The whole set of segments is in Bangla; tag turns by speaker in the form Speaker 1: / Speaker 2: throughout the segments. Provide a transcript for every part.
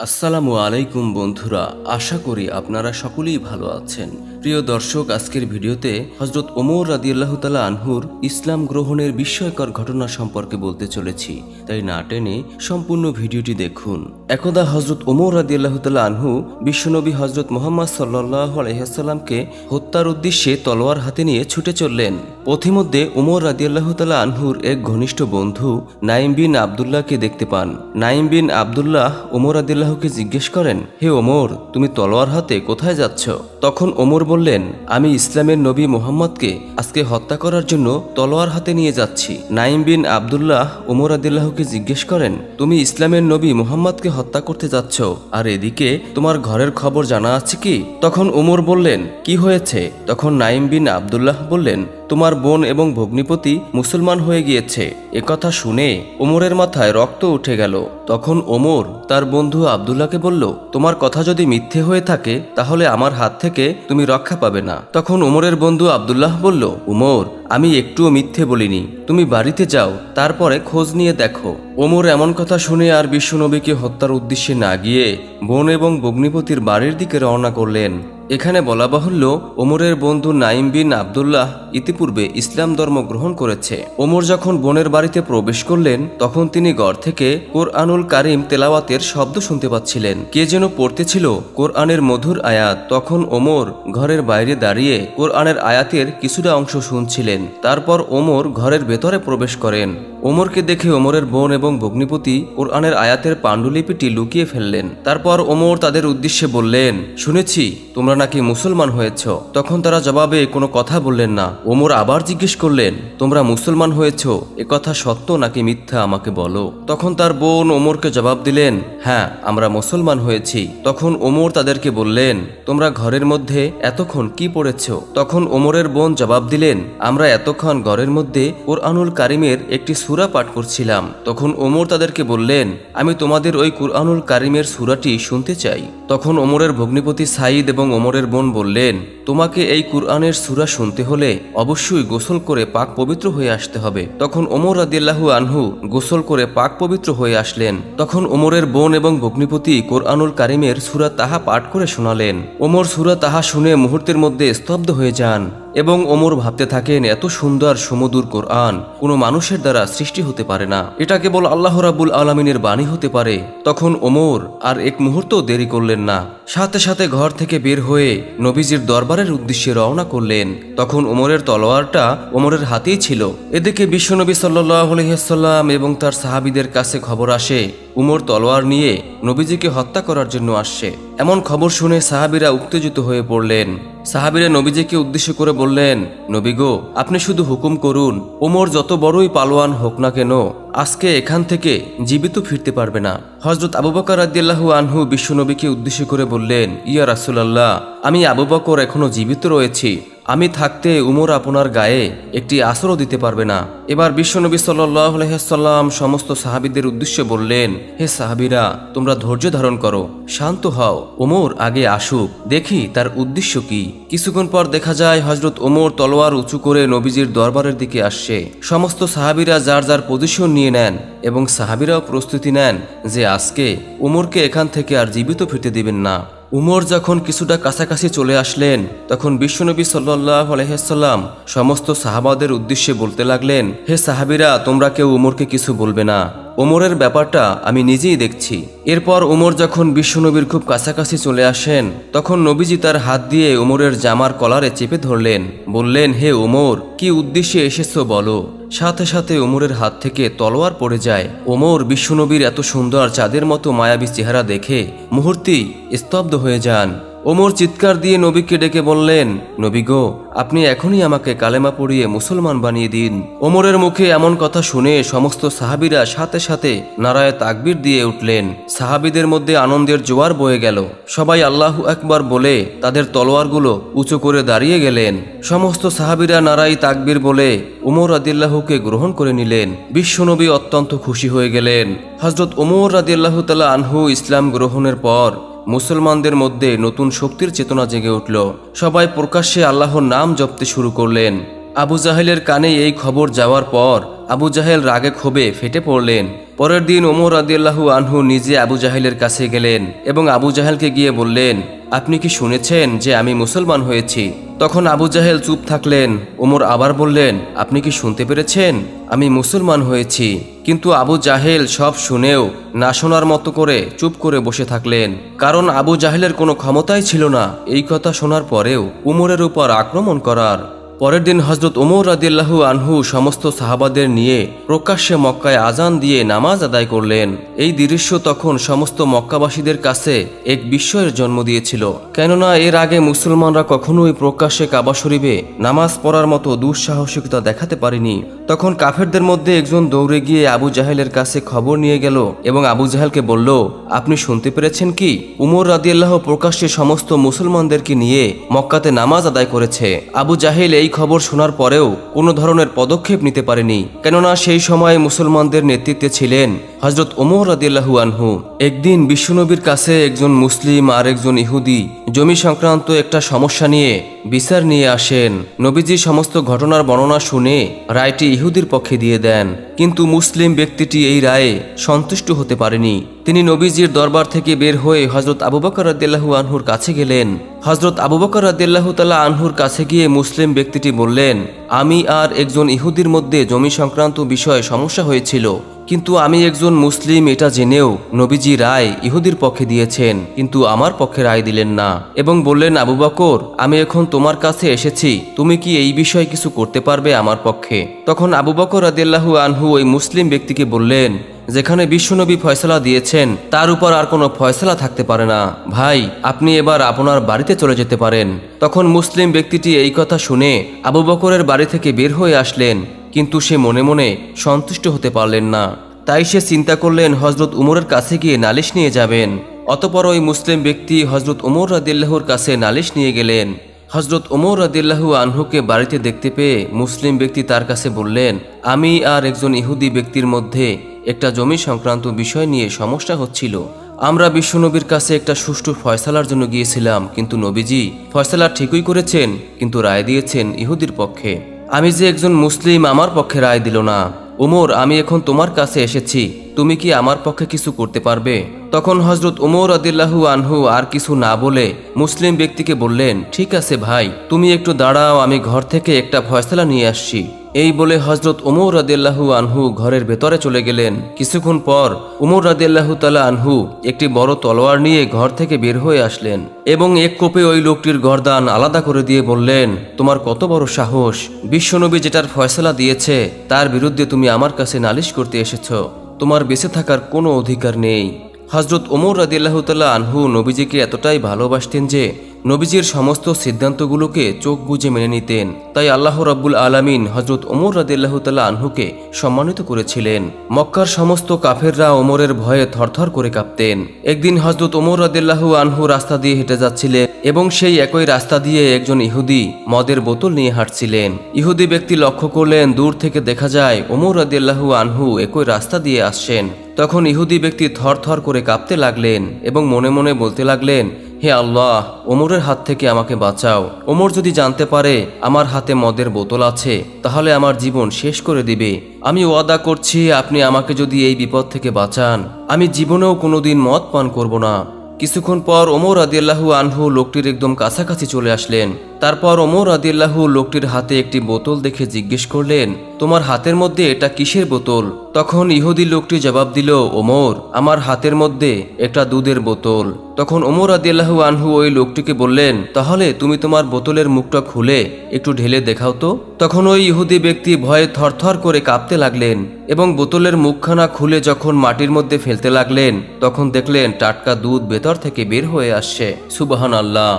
Speaker 1: আসসালামু আলাইকুম বন্ধুরা, আশা করি আপনারা সকলেই ভালো আছেন। প্রিয় দর্শক, আজকের ভিডিওতে হজরত ওমর রাদিয়াল্লাহু তাআলা আনহুর ইসলাম গ্রহণের বিস্ময়কর ঘটনা সম্পর্কে বলতে চলেছি, তাই না টেনে সম্পূর্ণ ভিডিওটি দেখুন। একদা হজরত ওমর রাদিয়াল্লাহু তাআলা আনহু বিশ্বনবী হজরত মুহাম্মদ সাল্লাল্লাহু আলাইহি ওয়াসাল্লামকে হত্যার উদ্দেশ্যে তলোয়ার হাতে নিয়ে ছুটে চললেন। পথিমধ্যে ওমর রাদিয়াল্লাহু তাআলা আনহুর এক ঘনিষ্ঠ বন্ধু নাইম বিন আবদুল্লাহকে দেখতে পান। নাইম বিন আবদুল্লাহ ওমর রাদিয়াল্লাহুকে জিজ্ঞেস করেন, হে ওমর, তুমি তলোয়ার হাতে কোথায় যাচ্ছ? তখন ওমর বললেন, আমি ইসলামের নবী মুহাম্মদকে আজকে হত্যা করার জন্য তলোয়ার হাতে নিয়ে যাচ্ছি। নাইম বিন আবদুল্লাহ ওমর রাদিয়াল্লাহুকে জিজ্ঞেস করেন, তুমি ইসলামের নবী মুহাম্মদকে হত্যা করতে যাচ্ছ, আর এদিকে তোমার ঘরের খবর জানা আছে কি? তখন ওমর বললেন, কি হয়েছে? তখন নাইম বিন আবদুল্লাহ বললেন, তোমার বোন এবং ভগ্নিপতি মুসলমান হয়ে গিয়েছে। একথা শুনে ওমরের মাথায় রক্ত উঠে গেল। তখন ওমর তার বন্ধু আবদুল্লাহকে বলল, তোমার কথা যদি মিথ্যে হয়ে থাকে তাহলে আমার হাত থেকে তুমি রক্ষা পাবে না। তখন ওমরের বন্ধু আবদুল্লাহ বলল, ওমর, আমি একটুও মিথ্যে বলিনি, তুমি বাড়িতে যাও, তারপরে খোঁজ নিয়ে দেখো। ওমর এমন কথা শুনে আর বিশ্বনবীকে হত্যার উদ্দেশ্যে না গিয়ে বোন এবং ভগ্নিপতির বাড়ির দিকে রওনা করলেন। এখানে বলা বাহুল্য, ওমরের বন্ধু নাইম বিন আবদুল্লাহ ইতিপূর্বে ইসলাম ধর্ম গ্রহণ করেছে। ওমর যখন বোনের বাড়িতে প্রবেশ করলেন তখন তিনি ঘর থেকে কোরআনুল কারিম তেলাওয়াতের শব্দ শুনতে পাচ্ছিলেন। কে যেন পড়তেছিল কোরআনের মধুর আয়াত। তখন ওমর ঘরের বাইরে দাঁড়িয়ে কোরআনের আয়াতের কিছুটা অংশ শুনছিলেন। তারপর ওমর ঘরের ভেতরে প্রবেশ করেন। ওমরকে দেখে ওমরের বোন এবং ভগ্নিপতি কোরআনের আয়াতের পাণ্ডুলিপিটি লুকিয়ে ফেললেন। তারপর ওমর তাদের উদ্দেশ্যে বললেন, শুনেছি তোমরা নাকি মুসলমান হয়েছ। তখন তারা জবাবে কোনো কথা বললেন না। ওমর আবার জিজ্ঞেস করলেন, তোমরা মুসলমান হয়েছ, একথা সত্য নাকি মিথ্যা আমাকে বলো। তখন তার বোন ওমরকে জবাব দিলেন, হ্যাঁ, আমরা মুসলমান হয়েছি। তখন ওমর তাদেরকে বললেন, তোমরা ঘরের মধ্যে এতক্ষণ কি পড়েছ? তখন ওমরের বোন জবাব দিলেন, আমরা এতক্ষণ ঘরের মধ্যে কোরআনুল কারিমের একটি সূরা পাঠ করছিলাম। তখন ওমর তাদেরকে বললেন, আমি তোমাদের ওই কোরআনুল কারিমের সূরাটি শুনতে চাই। তখন ওমরের ভগ্নিপতি সাঈদ এবং ওমরের বোন বললেন, তোমাকে এই কুরআনের সূরা শুনতে হলে অবশ্যই গোসল করে পাক পবিত্র হয়ে আসতে হবে। তখন ওমর রাদিয়াল্লাহু আনহু গোসল করে পাক পবিত্র হয়ে আসলেন। তখন ওমরের বোন এবং ভগ্নিপতি কোরআনুল কারিমের সূরা তাহা পাঠ করে শোনালেন। ওমর সূরা তাহা শুনে মুহূর্তের মধ্যে স্তব্ধ হয়ে যান এবং ওমর ভাবতে থাকেন, এত সুন্দর সুমধুর কোরআন কোনো মানুষের দ্বারা সৃষ্টি হতে পারে না, এটা কেবল আল্লাহ রাব্বুল আলামিনের বাণী হতে পারে। তখন ওমর আর এক মুহূর্ত দেরি করলেন না, সাথে সাথে ঘর থেকে বের হয়ে নবীজির দরবারের উদ্দেশ্যে রওনা করলেন। তখন ওমরের তলোয়ারটা ওমরের হাতেই ছিল। এদিকে বিশ্বনবী সাল্লাল্লাহু আলাইহি ওয়াসাল্লাম এবং তার সাহাবীদের কাছে খবর আসে উমর তলোয়ার নিয়ে নবীজিকে হত্যা করার জন্য আসছে। এমন খবর শুনে সাহাবীরা উত্তেজিত হয়ে পড়লেন। সাহাবীরা নবীজিকে উদ্দেশ্য করে বললেন, নবী গো, আপনি শুধু হুকুম করুন, ওমর যত বড়ই পালোয়ান হোক না কেন আজকে এখান থেকে জীবিত ফিরতে পারবে না। হযরত আবু বকর রাদিয়াল্লাহু আনহু বিশ্বনবীকে উদ্দেশ্য করে বললেন, ইয়া রাসূলুল্লাহ, আমি আবু বকর এখনো জীবিত রয়েছি, আমি থাকতে উমর আপনার গায়ে একটি আছরও দিতে পারবে না। এবার বিশ্বনবী সাল্লাল্লাহু আলাইহি ওয়াসাল্লাম সমস্ত সাহাবীদের উদ্দেশ্যে বললেন, হে সাহাবীরা, তোমরা ধৈর্য ধারণ করো, শান্ত হও, ওমর আগে আসুক, দেখি তার উদ্দেশ্য কি। কিছুক্ষণ পর দেখা যায় হযরত ওমর তলোয়ার উঁচু করে নবীজির দরবারের দিকে আসছে। সমস্ত সাহাবীরা যার যার পজিশন নিয়ে নেন এবং সাহাবীরাও প্রস্তুতি নেন যে আজকে ওমরকে এখান থেকে আর জীবিত ফিরতে দিবেন না। উমর যখন কিছুটা কাছাকাছি চলে আসলেন তখন বিশ্বনবী সাল্লাল্লাহু আলাইহি ওয়াসাল্লাম সমস্ত সাহাবাদের উদ্দেশ্যে বলতে লাগলেন, হে সাহাবীরা, তোমরা কেউ উমরকে কিছু বলবে না, ওমরের ব্যাপারটা আমি নিজেই দেখছি। এরপর ওমর যখন বিশ্বনবীর খুব কাছাকাছি চলে আসেন তখন নবীজি তার হাত দিয়ে ওমরের জামার কলারে চেপে ধরলেন, বললেন, হে ওমর, কি উদ্দেশ্যে এসেছো বলো। সাথে সাথে ওমরের হাত থেকে তলোয়ার পড়ে যায়। ওমর বিশ্বনবীর এত সুন্দর চাঁদের মতো মায়াবী চেহারা দেখে মুহূর্তেই স্তব্ধ হয়ে যান। ওমর চিৎকার দিয়ে নবীকে ডেকে বললেন, নবী গো, আপনি এখনই আমাকে কালেমা পড়িয়ে মুসলমান বানিয়ে দিন। ওমরের মুখে এমন কথা শুনে সমস্ত সাহাবীরা সাথে সাথে নারায়ে তাকবীর দিয়ে উঠলেন। সাহাবীদের মধ্যে আনন্দের জোয়ার বয়ে গেল। সবাই আল্লাহু আকবার বলে তাদের তলোয়ারগুলো উঁচু করে দাঁড়িয়ে গেলেন। সমস্ত সাহাবীরা নারায়ে তাকবীর বলে ওমর রাদিয়াল্লাহুকে গ্রহণ করে নিলেন। বিশ্বনবী অত্যন্ত খুশি হয়ে গেলেন। হযরত ওমর রাদিয়াল্লাহু তাআলা আনহু ইসলাম গ্রহণের পর মুসলমানদের মধ্যে নতুন শক্তির চেতনা জেগে উঠল। সবাই প্রকাশ্যে আল্লাহর নাম জপতে শুরু করলেন। আবু জাহেলের কানে এই খবর যাওয়ার পর আবু জাহেল রাগে ক্ষোভে ফেটে পড়লেন। পরের দিন ওমর রাদিয়াল্লাহু আনহু নিজে আবু জাহেলের কাছে গেলেন এবং আবু জাহেলকে গিয়ে বললেন, আপনি কি শুনেছেন যে আমি মুসলমান হয়েছি? তখন আবু জাহেল চুপ থাকলেন। ওমর আবার বললেন, আপনি কি শুনতে পেরেছেন? আমি মুসলমান হয়েছি। কিন্তু আবু জাহেল সব শুনেও না শোনার মতো করে চুপ করে বসে থাকলেন, কারণ আবু জাহেলের কোনো ক্ষমতাই ছিল না এই কথা শোনার পরেও উমরের উপর আক্রমণ করার। পরের দিন হজরত ওমর রাদিয়াল্লাহু আনহু সমস্ত সাহাবাদের নিয়ে প্রকাশ্যে মক্কায় আজান দিয়ে নামাজ আদায় করলেন। এই দৃশ্য তখন সমস্ত মক্কাবাসীদের কাছে এক বিস্ময়ের জন্ম দিয়েছিল, কেননা এর আগে মুসলমানরা কখনোই প্রকাশ্যে কাবা শরীফে নামাজ পড়ার মতো দুঃসাহসিকতা দেখাতে পারেনি। তখন কাফেরদের মধ্যে একজন দৌড়ে গিয়ে আবু জাহেলের কাছে খবর নিয়ে গেল এবং আবু জাহেলকে বলল, আপনি শুনতে পেরেছেন কি? উমর রাদিয়াল্লাহু প্রকাশ্যে সমস্ত মুসলমানদেরকে নিয়ে মক্কাতে নামাজ আদায় করেছে। আবু জাহেল এই খবর শোনার পরেও কোনো ধরনের পদক্ষেপ নিতে পারেনি, কেননা সেই সময় মুসলমানদের নেতৃত্বে ছিলেন হজরত ওমর রাদিয়াল্লাহু আনহু। একদিন বিশ্বনবীর কাছে একজন মুসলিম আর একজন ইহুদি জমি সংক্রান্ত একটা সমস্যা নিয়ে বিচার নিয়ে আসেন। নবীজি সমস্ত ঘটনার বর্ণনা শুনে রায়টি ইহুদির পক্ষে দিয়ে দেন, কিন্তু মুসলিম ব্যক্তিটি এই রায়ে সন্তুষ্ট হতে পারেনি। তিনি নবীজির দরবার থেকে বের হয়ে হজরত আবু বকর রাদিয়াল্লাহু আনহুর কাছে গেলেন। হজরত আবু বকর রাদিয়াল্লাহু তাআলা আনহুর কাছে গিয়ে মুসলিম ব্যক্তিটি বললেন, আমি আর একজন ইহুদির মধ্যে জমি সংক্রান্ত বিষয়ে সমস্যা হয়েছিল, কিন্তু আমি একজন মুসলিম এটা জেনেও নবীজি রায় ইহুদির পক্ষে দিয়েছেন, কিন্তু আমার পক্ষে রায় দিলেন না এবং বললেন, আবু বকর, আমি এখন তোমার কাছে এসেছি, তুমি কি এই বিষয়ে কিছু করতে পারবে আমার পক্ষে? তখন আবু বকর রাদিয়াল্লাহু আনহু ওই মুসলিম ব্যক্তিকে বললেন, যেখানে বিশ্বনবী ফয়সালা দিয়েছেন তার উপর আর কোনো ফয়সালা থাকতে পারে না, ভাই আপনি এবার আপনার বাড়িতে চলে যেতে পারেন। তখন মুসলিম ব্যক্তিটি এই কথা শুনে আবু বকরের বাড়ি থেকে বের হয়ে আসলেন, কিন্তু সে মনে মনে সন্তুষ্ট হতে পারলেন না। তাই সে চিন্তা করলেন হজরত উমরের কাছে গিয়ে নালিশ নিয়ে যাবেন। অতপর ওই মুসলিম ব্যক্তি হজরত ওমর রাদিয়াল্লাহুর কাছে নালিশ নিয়ে গেলেন। হজরত ওমর রাদিয়াল্লাহু আনহুকে বাড়িতে দেখতে পেয়ে মুসলিম ব্যক্তি তার কাছে বললেন, আমি আর একজন ইহুদি ব্যক্তির মধ্যে একটা জমি সংক্রান্ত বিষয় নিয়ে সমস্যা হচ্ছিল। আমরা বিশ্বনবীর কাছে একটা সুষ্ঠু ফয়সালার জন্য গিয়েছিলাম, কিন্তু নবীজি ফয়সালা ঠিকই করেছেন, কিন্তু রায় দিয়েছেন ইহুদির পক্ষে। আমি যে একজন মুসলিম, আমার পক্ষে রায় দিল না। ওমর, আমি এখন তোমার কাছে এসেছি, তুমি কি আমার পক্ষে কিছু করতে পারবে? তখন হজরত ওমর রাদিয়াল্লাহু আনহু আর কিছু না বলে মুসলিম ব্যক্তিকে বললেন, ঠিক আছে ভাই, তুমি একটু দাঁড়াও, আমি ঘর থেকে একটা ফয়সালা নিয়ে আসছি। এই বলে হজরত ওমর রাদিয়াল্লাহু আনহু ঘরের ভেতরে চলে গেলেন। কিছুক্ষণ পর ওমর রাদিয়াল্লাহু তাআলা আনহু একটি বড় তলোয়ার নিয়ে ঘর থেকে বের হয়ে আসলেন এবং এক কোপে ওই লোকটির গর্দান আলাদা করে দিয়ে বললেন, তোমার কত বড় সাহস! বিশ্বনবী যেটার ফয়সালা দিয়েছে তার বিরুদ্ধে তুমি আমার কাছে নালিশ করতে এসেছো, তোমার বেঁচে থাকার কোনো অধিকার নেই। হজরত ওমর রাদিয়াল্লাহু তাআলা আনহু নবীজিকে এতটাই ভালোবাসতেন যে নবীজির সমস্ত সিদ্ধান্তগুলোকে চোখ বুজে মেনে নিতেন। তাই আল্লাহ রাব্বুল আলামিন হজরত ওমর রাদিয়াল্লাহু তাআলা আনহুকে সম্মানিত করেছিলেন। মক্কার সমস্ত কাফেররা ওমরের ভয়ে থরথর করে কাঁপতেন। একদিন হজরত ওমর রাদিয়াল্লাহু আনহু রাস্তা দিয়ে হেঁটে যাচ্ছিলেন এবং সেই একই রাস্তা দিয়ে একজন ইহুদি মদের বোতল নিয়ে হাঁটছিলেন। ইহুদি ব্যক্তি লক্ষ্য করলেন দূর থেকে দেখা যায় ওমর রাদিয়াল্লাহু আনহু একই রাস্তা দিয়ে আসছেন। তখন ইহুদি ব্যক্তি থরথর করে কাঁপতে লাগলেন এবং মনে মনে বলতে লাগলেন, হে আল্লাহ, ওমরের হাত থেকে আমাকে বাঁচাও। ওমর যদি জানতে পারে আমার হাতে মদের বোতল আছে তাহলে আমার জীবন শেষ করে দিবে। আমি ওয়াদা করছি, আপনি আমাকে যদি এই বিপদ থেকে বাঁচান আমি জীবনেও কোনোদিন মদ পান করব না। কিছুক্ষণ পর ওমর রাদিয়াল্লাহু আনহু লোকটির একদম কাছাকাছি চলে আসলেন। তারপর ওমর রাদিয়াল্লাহু লোকটির হাতে একটি বোতল দেখে জিজ্ঞেস করলেন, তোমার হাতের মধ্যে এটা কিসের বোতল? তখন ইহুদি লোকটি জবাব দিল, ওমর, আমার হাতের মধ্যে একটা দুধের বোতল। তখন ওমর রাদিয়াল্লাহু আনহু ওই লোকটিকে বললেন, তাহলে তুমি তোমার বোতলের মুখটা খুলে একটু ঢেলে দেখাও তো। তখন ওই ইহুদি ব্যক্তি ভয়ে থরথর করে কাঁপতে লাগলেন এবং বোতলের মুখখানা খুলে যখন মাটির মধ্যে ফেলতে লাগলেন তখন দেখলেন টাটকা দুধ ভেতর থেকে বের হয়ে আসছে। সুবহানাল্লাহ।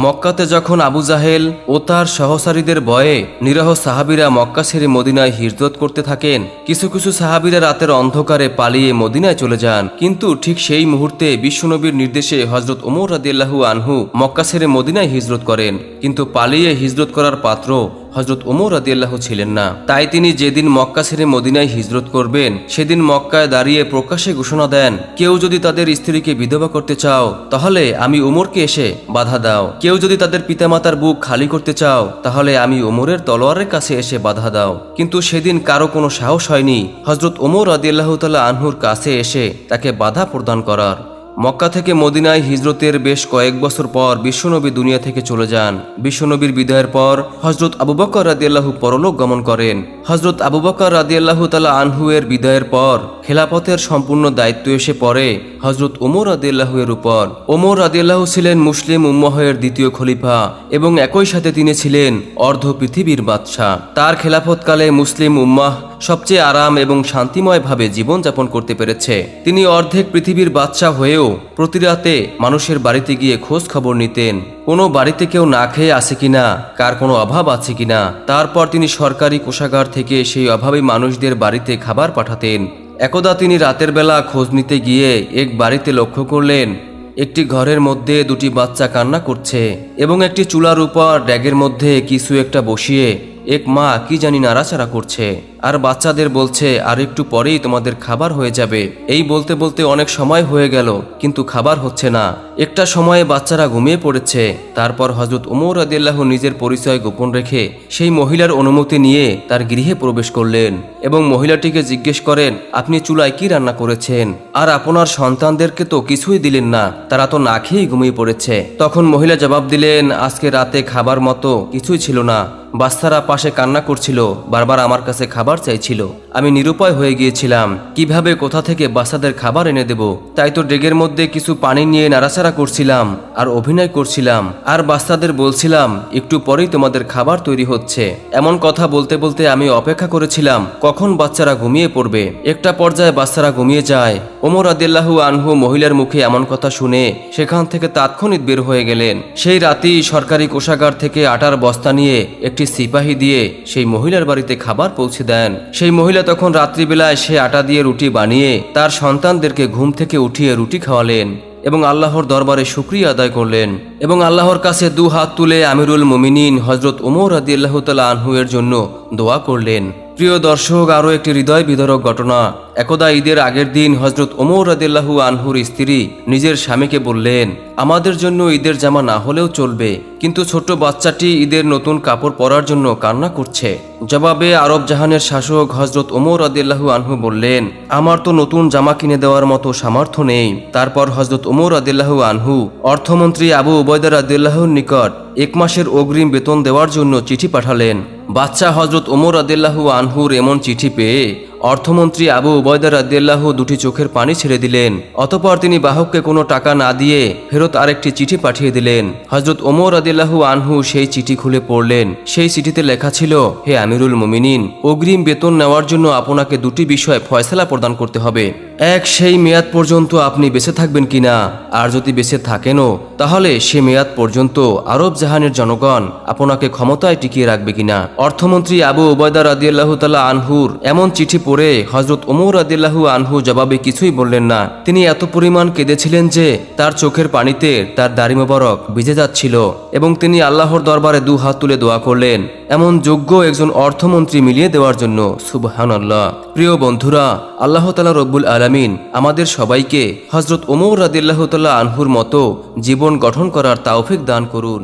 Speaker 1: মক্কাতে যখন আবু জাহেল ও তার সহচারীদের ভয়ে নিরহ সাহাবীরা মক্কা ছেড়ে মদিনায় হিজরত করতে থাকেন, কিছু কিছু সাহাবীরা রাতের অন্ধকারে পালিয়ে মদিনায় চলে যান। কিন্তু ঠিক সেই মুহূর্তে বিশ্বনবীর নির্দেশে হজরত ওমর রাদিয়াল্লাহু আনহু মক্কা ছেড়ে মদিনায় হিজরত করেন। কিন্তু পালিয়ে হিজরত করার পাত্র হযরত ওমর রাদিয়াল্লাহু ছিলেন না। তাই তিনি যেদিন মক্কা ছেড়ে মদিনায় হিজরত করবেন সেদিন মক্কায় দাঁড়িয়ে প্রকাশ্যে ঘোষণা দেন, কেউ যদি তাদের স্ত্রীকে বিধবা করতে চাও তাহলে আমি ওমরকে এসে বাধা দাও, কেউ যদি তাদের পিতামাতার বুক খালি করতে চাও তাহলে আমি ওমরের তলোয়ারের কাছে এসে বাধা দাও। কিন্তু সেদিন কারো কোনো সাহস হয়নি হযরত ওমর রাদিয়াল্লাহু তাআলা আনহুর কাছে এসে তাকে বাধা প্রদান করার। মক্কা থেকে মদিনায় হিজরতের বেশ কয়েক বছর পর বিশ্বনবী দুনিয়া থেকে চলে যান। বিশ্বনবীর বিদায়ের পর হযরত আবু বকর রাদিয়াল্লাহু পরলোক গমন করেন। হযরত আবু বকর রাদিয়াল্লাহু তাআলা আনহু এর বিদায়ের পর খেলাফতের সম্পূর্ণ দায়িত্ব এসে পড়ে হযরত ওমর রাদিয়াল্লাহু এর উপর। ওমর রাদিয়াল্লাহু ছিলেন মুসলিম উম্মাহের দ্বিতীয় খলিফা এবং একই সাথে তিনি ছিলেন অর্ধ পৃথিবীর বাদশাহ। তার খেলাফতকালে মুসলিম উম্মাহ সবচেয়ে আরাম এবং শান্তিময়ভাবে জীবনযাপন করতে পেরেছে। তিনি অর্ধেক পৃথিবীর বাদশাহ হয়েও প্রতি রাতে মানুষের বাড়িতে গিয়ে খোঁজ খবর নিতেন, কোনো বাড়িতে কেউ না খেয়ে আছে কিনা, কার কোনো অভাব আছে কিনা। তারপর তিনি সরকারি কোষাগার থেকে সেই অভাবী মানুষদের বাড়িতে খাবার পাঠাতেন। একদা তিনি রাতের বেলা খোঁজ নিতে গিয়ে এক বাড়িতে লক্ষ্য করলেন একটি ঘরের মধ্যে দুটি বাচ্চা কান্না করছে এবং একটি চুলার উপর ড্যাগের মধ্যে কিছু একটা বসিয়ে এক মা কি জানি নাড়াচাড়া করছে আর বাচ্চাদের বলছে আর একটু পরেই তোমাদের খাবার হয়ে যাবে। এই বলতে বলতে অনেক সময় হয়ে গেল কিন্তু খাবার হচ্ছে না। একটা সময়ে বাচ্চারা ঘুমিয়ে পড়েছে। তারপর হযরত ওমর রাদিয়াল্লাহু নিজের পরিচয় গোপন রেখে সেই মহিলার অনুমতি নিয়ে তার গৃহে প্রবেশ করলেন এবং মহিলাটিকে জিজ্ঞেস করেন, আপনি চুলায় কি রান্না করেছেন আর আপনার সন্তানদেরকে তো কিছুই দিলেন না, তারা তো না খেয়েই ঘুমিয়ে পড়েছে। তখন মহিলা জবাব দিলেন, আজকে রাতে খাবার মতো কিছুই ছিল না, বাচ্চারা পাশে কান্না করছিল, বারবার আমার কাছে খাবার চাইছিল, আমি নিরুপায় হয়ে গিয়েছিলাম, কিভাবে কোথা থেকে বাচ্চাদের খাবার এনে দেব। তাই তো ডেগের মধ্যে কিছু পানি নিয়ে নাড়াচাড়া করছিলাম আর অভিনয় করছিলাম আর বাচ্চাদের বলছিলাম একটু পরেই তোমাদের খাবার তৈরি হচ্ছে। এমন কথা বলতে বলতে আমি অপেক্ষা করেছিলাম কখন বাচ্চারা ঘুমিয়ে পড়বে। একটা পর্যায়ে বাচ্চারা ঘুমিয়ে যায়। ওমর রাদিয়াল্লাহু আনহু মহিলার মুখে এমন কথা শুনে সেখান থেকে তাৎক্ষণিক বের হয়ে গেলেন। সেই রাতেই সরকারি কোষাগার থেকে আটার বস্তা নিয়ে একটি সিপাহী দিয়ে সেই মহিলার বাড়িতে খাবার পৌঁছে দেন। সেই মহিলা তখন রাত্রিবেলায় সে আটা দিয়ে রুটি বানিয়ে তার সন্তানদেরকে ঘুম থেকে উঠিয়ে রুটি খাওয়ালেন এবং আল্লাহর দরবারে শুকরিয়া আদায় করলেন এবং আল্লাহর কাছে দু হাত তুলে আমিরুল মুমিনিন হযরত ওমর রাদিয়াল্লাহু তাআলা আনহু এর জন্য দোয়া করলেন। প্রিয় দর্শক, আরও একটি হৃদয় বিদারক ঘটনা। একদা ঈদের আগের দিন হযরত ওমর রাদিয়াল্লাহু আনহুর স্ত্রী নিজের স্বামীকে বললেন, আমাদের জন্য ঈদের জামা না হলেও চলবে, কিন্তু ছোট্ট বাচ্চাটি ঈদের নতুন কাপড় পরার জন্য কান্না করছে। জবাবে আরব জাহানের শাসক হযরত ওমর রাদিয়াল্লাহু আনহু বললেন, আমার তো নতুন জামা কিনে দেওয়ার মতো সামর্থ্য নেই। তারপর হযরত ওমর রাদিয়াল্লাহু আনহু অর্থমন্ত্রী আবু উবাইদা রাদিয়াল্লাহুর নিকট 1 মাসের অগ্রিম বেতন দেওয়ার জন্য চিঠি পাঠালেন। বাদশাহ হযরত ওমর রাদিয়াল্লাহু আনহুর এমন চিঠি পেয়ে অর্থমন্ত্রী আবু উবাইদা রাদিয়াল্লাহু দুটি চোখের পানি ছেড়ে দিলেন। অতঃপর তিনি বাহককে কোনো টাকা না দিয়ে ফেরত আরেকটি চিঠি পাঠিয়ে দিলেন। হযরত ওমর রাদিয়াল্লাহু আনহু সেই চিঠি খুলে পড়লেন। সেই চিঠিতে লেখা ছিল, হে আমিরুল মুমিনিন, অগ্রিম বেতন নেওয়ার জন্য আপনাকে দুটি বিষয় ফয়সালা প্রদান করতে হবে। এক, সেই মেয়াদ পর্যন্ত আপনি বেঁচে থাকবেন কিনা, আর যদি বেঁচে থাকেনও তাহলে সে মেয়াদ পর্যন্ত আরব জাহানের জনগণ আপনাকে ক্ষমতায় টিকিয়ে রাখবে কিনা। অর্থমন্ত্রী আবু উবাইদা রাদিয়াল্লাহু তাআলা আনহুর এমন চিঠি পড়ে হযরত ওমর রাদিয়াল্লাহু আনহু জবাবে কিছুই বললেন না। তিনি এত পরিমাণ কেঁদেছিলেন যে তার চোখের পানিতে তার দাড়ি মোবারক ভিজে যাচ্ছিল এবং তিনি আল্লাহর দরবারে দু হাত তুলে দোয়া করলেন এমন যোগ্য একজন অর্থমন্ত্রী মিলিয়ে দেওয়ার জন্য। সুবহানাল্লাহ। প্রিয় বন্ধুরা, আল্লাহ তাআলা রব্বুল আলামিন আমাদের সবাইকে হযরত ওমর রাদিয়াল্লাহু তাআলা আনহুর মতো জীবন গঠন করার তৌফিক দান করুন।